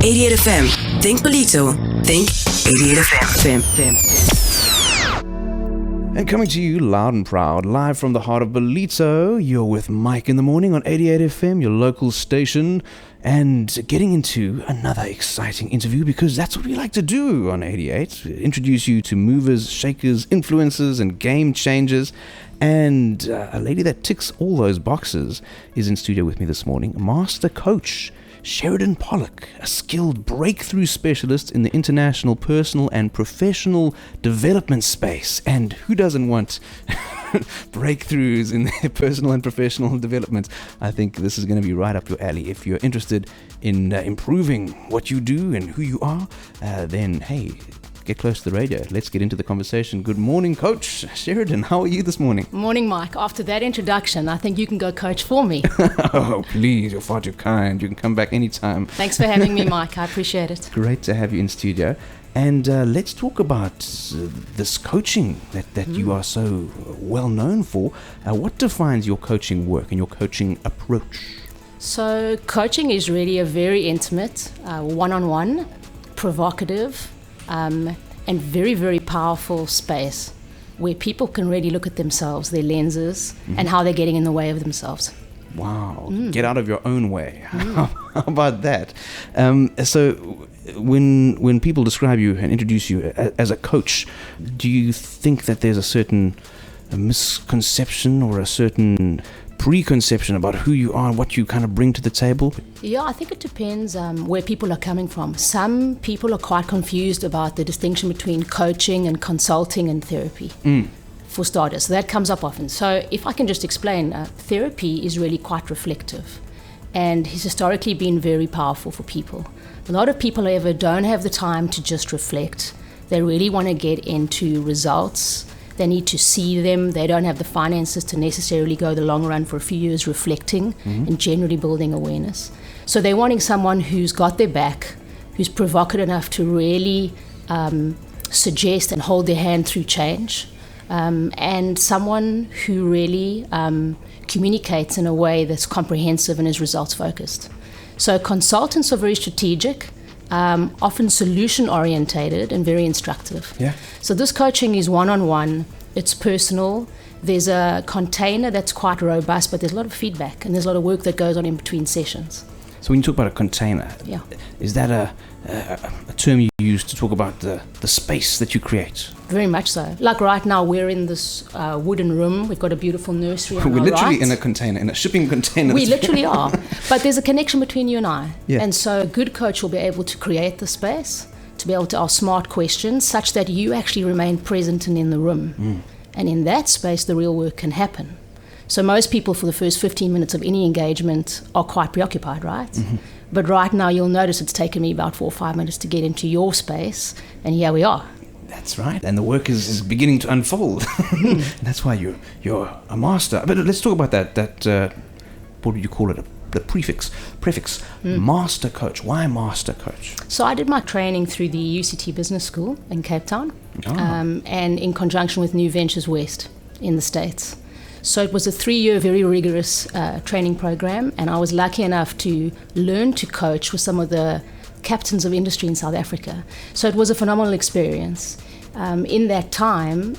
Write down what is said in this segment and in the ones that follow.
88 FM. Think BALLITO. Think 88 FM. And coming to you loud and proud, live from the heart of BALLITO, you're with Mike in the morning on 88 FM, your local station, and getting into another exciting interview because that's what we like to do on 88. Introduce you to movers, shakers, influencers, and game changers. And a lady that ticks all those boxes is in studio with me this morning, master coach Sheridan Pollock, a skilled breakthrough specialist in the international personal and professional development space. And who doesn't want breakthroughs in their personal and professional development? I think this is going to be right up your alley. If you're interested in improving what you do and who you are, then hey, get close to the radio. Let's get into the conversation. Good morning, Coach Sheridan. How are you this morning? Morning, Mike. After that introduction, I think you can go coach for me. Oh, please. You're far too kind. You can come back anytime. Thanks for having me, Mike. I appreciate it. Great to have you in studio. And let's talk about this coaching that you are so well known for. What defines your coaching work and your coaching approach? So coaching is really a very intimate, one-on-one, provocative, and very, very powerful space where people can really look at themselves, their lenses, and how they're getting in the way of themselves. Wow. Get out of your own way. How about that? So when people describe you and introduce you as a coach, do you think that there's a certain misconception or a certain preconception about who you are and what you kind of bring to the table? Yeah, I think it depends where people are coming from. Some people are quite confused about the distinction between coaching and consulting and therapy, for starters. So that comes up often. So if I can just explain, therapy is really quite reflective and has historically been very powerful for people. A lot of people, however, don't have the time to just reflect. They really want to get into results. They need to see them. They don't have the finances to necessarily go the long run for a few years reflecting and generally building awareness. So they're wanting someone who's got their back, who's provocative enough to really suggest and hold their hand through change, and someone who really communicates in a way that's comprehensive and is results focused. So consultants are very strategic, often solution orientated and very instructive. Yeah. So this coaching is one-on-one, it's personal. There's a container that's quite robust, but there's a lot of feedback and there's a lot of work that goes on in between sessions. So when you talk about a container, is that a term you use to talk about the space that you create? Very much so. Like right now, we're in this wooden room. We've got a beautiful nursery on We're our literally right. in a container, in a shipping container. We literally are. But there's a connection between you and I. Yeah. And so a good coach will be able to create the space, to be able to ask smart questions such that you actually remain present and in the room. And in that space, the real work can happen. So most people for the first 15 minutes of any engagement are quite preoccupied, right? But right now you'll notice it's taken me about 4 or 5 minutes to get into your space, and here we are. That's right. And the work is beginning to unfold. That's why you're a master. But let's talk about that what would you call it? The prefix, master coach. Why master coach? So I did my training through the UCT Business School in Cape Town, and in conjunction with New Ventures West in the States. So it was a 3-year, very rigorous training program, and I was lucky enough to learn to coach with some of the captains of industry in South Africa. So it was a phenomenal experience. In that time,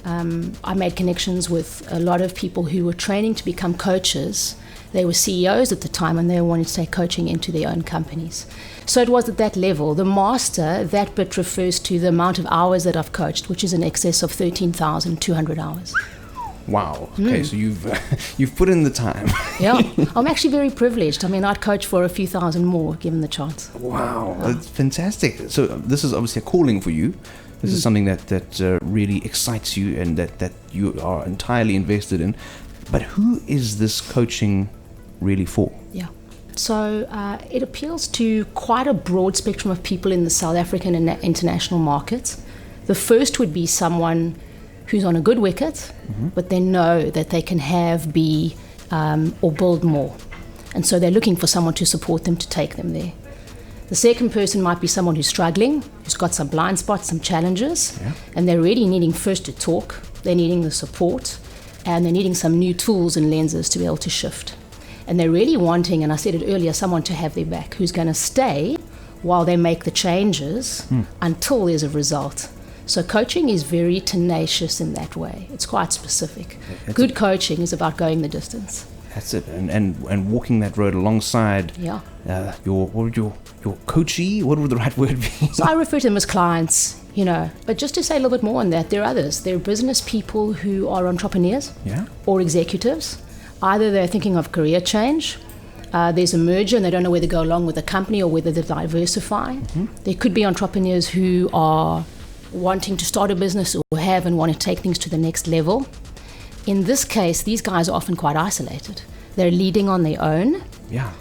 I made connections with a lot of people who were training to become coaches. They were CEOs at the time, and they wanted to take coaching into their own companies. So it was at that level. The master, that bit refers to the amount of hours that I've coached, which is in excess of 13,200 hours. Wow. Okay, so you've put in the time. Yeah, I'm actually very privileged. I mean, I'd coach for a few thousand more given the chance. Wow, that's fantastic. So this is obviously a calling for you. This is something that really excites you and that you are entirely invested in. But who is this coaching really for? Yeah. So it appeals to quite a broad spectrum of people in the South African and international markets. The first would be someone who's on a good wicket, but they know that they can be or build more. And so they're looking for someone to support them to take them there. The second person might be someone who's struggling, who's got some blind spots, some challenges, and they're really needing first to talk, they're needing the support, and they're needing some new tools and lenses to be able to shift. And they're really wanting, and I said it earlier, someone to have their back, who's going to stay while they make the changes until there's a result. So coaching is very tenacious in that way. It's quite specific. Good coaching is about going the distance. That's it, and walking that road alongside your coachee. What would the right word be? So I refer to them as clients, But just to say a little bit more on that, there are others. There are business people who are entrepreneurs or executives. Either they're thinking of career change. There's a merger and they don't know whether to go along with the company or whether to diversify. There could be entrepreneurs who are wanting to start a business or have and want to take things to the next level. In this case, these guys are often quite isolated. They're leading on their own. Yeah.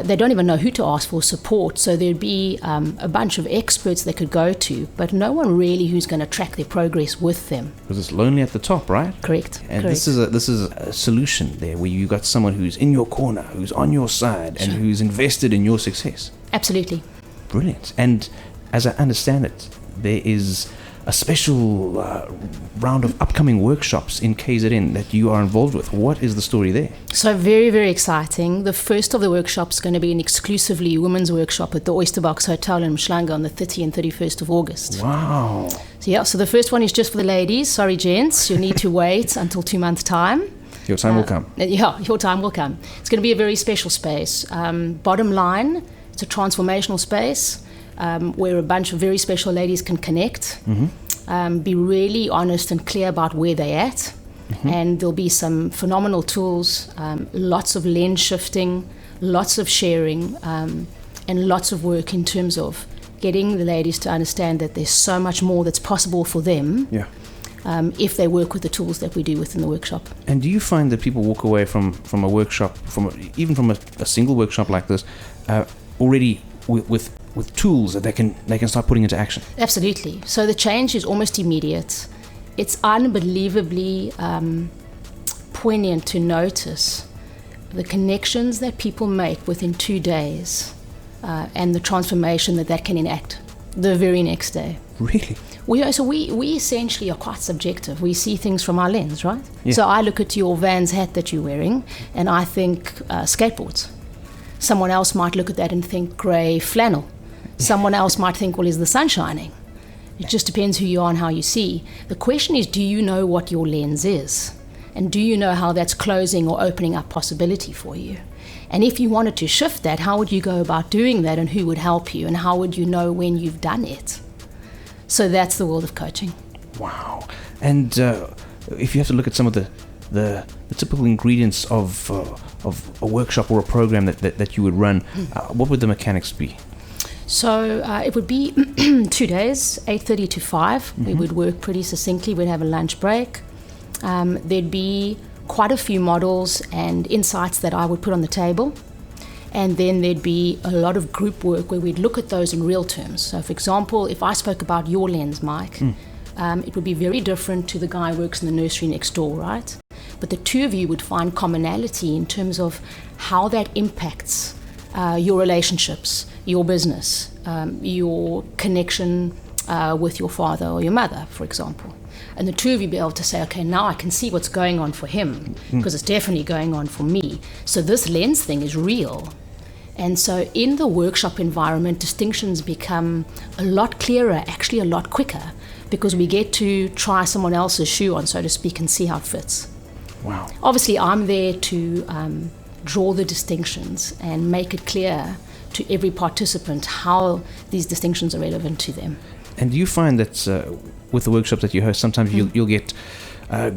They don't even know who to ask for support. So there'd be a bunch of experts they could go to, but no one really who's going to track their progress with them. Because it's lonely at the top, right? Correct. And this is a solution there where you got someone who's in your corner, who's on your side, and who's invested in your success. Absolutely. Brilliant. And as I understand it, there is a special round of upcoming workshops in KZN that you are involved with. What is the story there? So very, very exciting. The first of the workshops is going to be an exclusively women's workshop at the Oyster Box Hotel in Mhlanga on the 30th and 31st of August. Wow. So the first one is just for the ladies. Sorry, gents, you'll need to wait until 2 months' time. Your time will come. Yeah, your time will come. It's going to be a very special space. Bottom line, it's a transformational space. Where a bunch of very special ladies can connect, be really honest and clear about where they're at, and there'll be some phenomenal tools, lots of lens shifting, lots of sharing, and lots of work in terms of getting the ladies to understand that there's so much more that's possible for them if they work with the tools that we do within the workshop. And do you find that people walk away from a workshop, even from a single workshop like this, already with tools that they can start putting into action? Absolutely. So the change is almost immediate. It's unbelievably poignant to notice the connections that people make within 2 days and the transformation that can enact the very next day. Really? We essentially are quite subjective. We see things from our lens, right? Yeah. So I look at your Vans hat that you're wearing and I think skateboards. Someone else might look at that and think grey flannel. Someone else might think, well, is the sun shining? It just depends who you are and how you see. The question is, do you know what your lens is? And do you know how that's closing or opening up possibility for you? And if you wanted to shift that, how would you go about doing that and who would help you? And how would you know when you've done it? So that's the world of coaching. Wow. And if you have to look at some of the typical ingredients of a workshop or a program that you would run, what would the mechanics be? So it would be 2 days, 8:30 to 5. We would work pretty succinctly. We'd have a lunch break. There'd be quite a few models and insights that I would put on the table. And then there'd be a lot of group work where we'd look at those in real terms. So, for example, if I spoke about your lens, Mike, it would be very different to the guy who works in the nursery next door, right? But the two of you would find commonality in terms of how that impacts your relationships, your business, your connection with your father or your mother, for example. And the two of you be able to say, okay, now I can see what's going on for him because it's definitely going on for me. So this lens thing is real. And so in the workshop environment, distinctions become a lot clearer, actually a lot quicker, because we get to try someone else's shoe on, so to speak, and see how it fits. Wow. Obviously, I'm there to draw the distinctions and make it clear to every participant how these distinctions are relevant to them. And do you find that with the workshops that you host, sometimes you'll get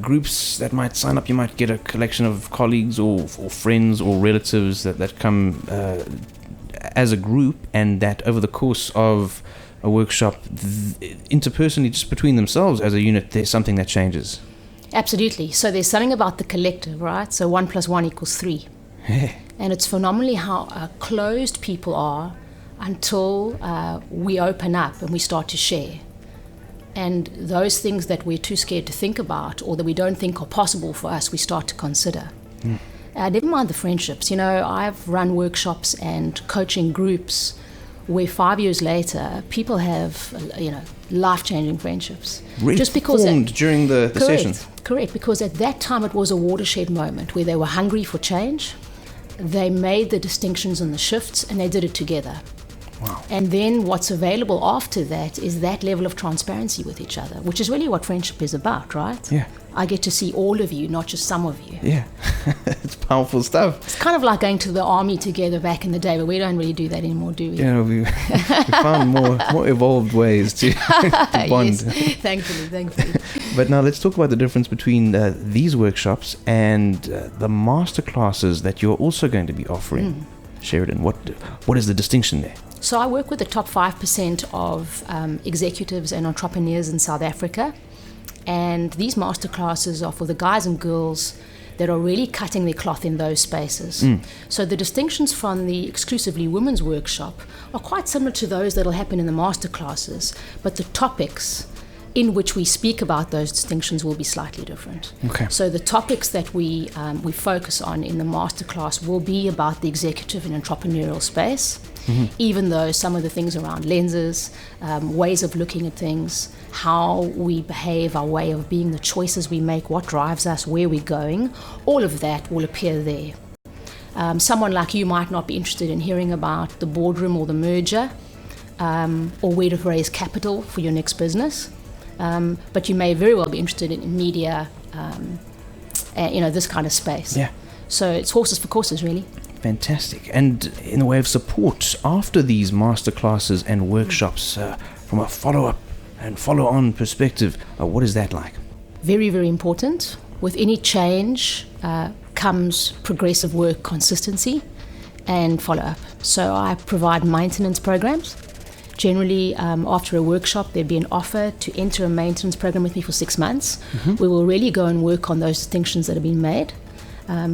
groups that might sign up? You might get a collection of colleagues or friends or relatives that come as a group, and that over the course of a workshop, interpersonally, just between themselves as a unit, there's something that changes. Absolutely. So there's something about the collective, right? So 1 + 1 = 3. And it's phenomenally how closed people are until we open up and we start to share. And those things that we're too scared to think about or that we don't think are possible for us, we start to consider. Never mind the friendships. You know, I've run workshops and coaching groups where 5 years later, people have, life-changing friendships. Really? Just because formed during the sessions? Correct, because at that time it was a watershed moment where they were hungry for change. They made the distinctions and the shifts, and they did it together. Wow. And then what's available after that is that level of transparency with each other, which is really what friendship is about, right? Yeah. I get to see all of you, not just some of you. Yeah. It's powerful stuff. It's kind of like going to the army together back in the day, but we don't really do that anymore, do we? We found more evolved ways to bond. Yes, thankfully. But now let's talk about the difference between these workshops and the masterclasses that you're also going to be offering. Sheridan, what is the distinction there? So I work with the top 5% of executives and entrepreneurs in South Africa. And these masterclasses are for the guys and girls that are really cutting their cloth in those spaces. So the distinctions from the exclusively women's workshop are quite similar to those that will happen in the masterclasses, but the topics in which we speak about those distinctions will be slightly different. Okay. So the topics that we focus on in the masterclass will be about the executive and entrepreneurial space, even though some of the things around lenses, ways of looking at things, how we behave, our way of being, the choices we make, what drives us, where we're going, all of that will appear there. Someone like you might not be interested in hearing about the boardroom or the merger, or where to raise capital for your next business. But you may very well be interested in media, this kind of space. Yeah. So it's horses for courses, really. Fantastic. And in the way of support after these masterclasses and workshops, from a follow-up and follow-on perspective, what is that like? Very, very important. With any change comes progressive work, consistency, and follow-up. So I provide maintenance programs. Generally, after a workshop, there'd be an offer to enter a maintenance program with me for 6 months. We will really go and work on those distinctions that have been made,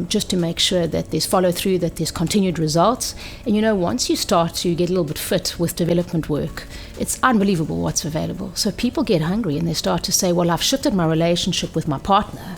just to make sure that there's follow-through, that there's continued results. And once you start to get a little bit fit with development work, it's unbelievable what's available. So people get hungry and they start to say, well, I've shifted my relationship with my partner.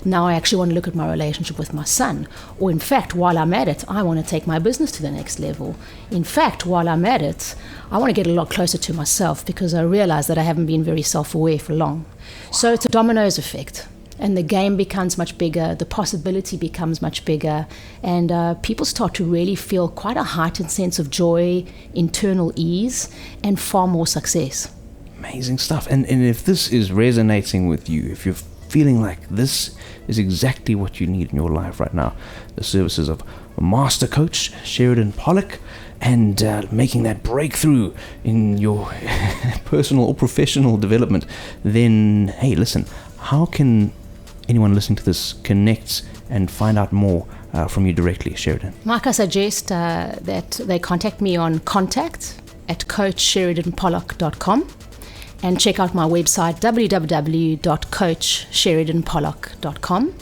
Now I actually want to look at my relationship with my son. Or in fact, while I'm at it, I want to take my business to the next level. In fact, while I'm at it, I want to get a lot closer to myself because I realize that I haven't been very self-aware for long. So it's a dominoes effect. And the game becomes much bigger, the possibility becomes much bigger, and people start to really feel quite a heightened sense of joy, internal ease, and far more success. Amazing stuff. And if this is resonating with you, if you're feeling like this is exactly what you need in your life right now, the services of a master coach, Sheridan Pollock, and making that breakthrough in your personal or professional development, then, hey, listen, how can anyone listening to this connect and find out more from you directly, Sheridan? Mike, I suggest that they contact me on contact@coachsheridanpollock.com and check out my website, www.coachsheridanpollock.com.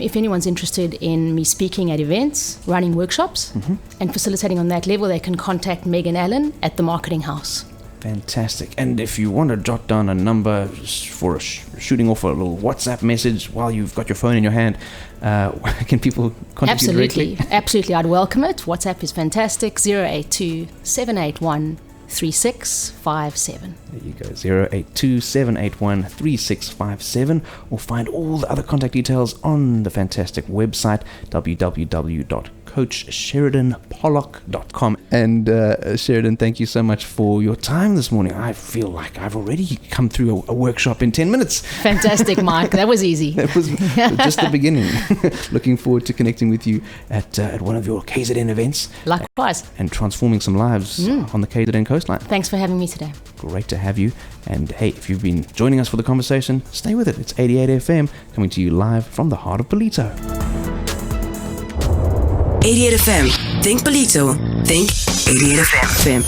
If anyone's interested in me speaking at events, running workshops, and facilitating on that level, they can contact Megan Allen at The Marketing House. Fantastic. And if you want to jot down a number for shooting off a little WhatsApp message while you've got your phone in your hand, can people contact you directly? Absolutely. I'd welcome it. WhatsApp is fantastic. 082 781 3657. There you go, 082-781-3657, or find all the other contact details on the fantastic website, www.coachsheridanpollock.com. And Sheridan, thank you so much for your time this morning. I feel like I've already come through a workshop in 10 minutes. Fantastic, Mike. That was easy. That was just the beginning. Looking forward to connecting with you at one of your KZN events. Likewise. And transforming some lives on the KZN coastline. Thanks for having me today. Great to have you. And hey, if you've been joining us for the conversation, stay with it. It's 88 FM coming to you live from the heart of BALLITO. 88 FM. Think BALLITO. Think 88 FM.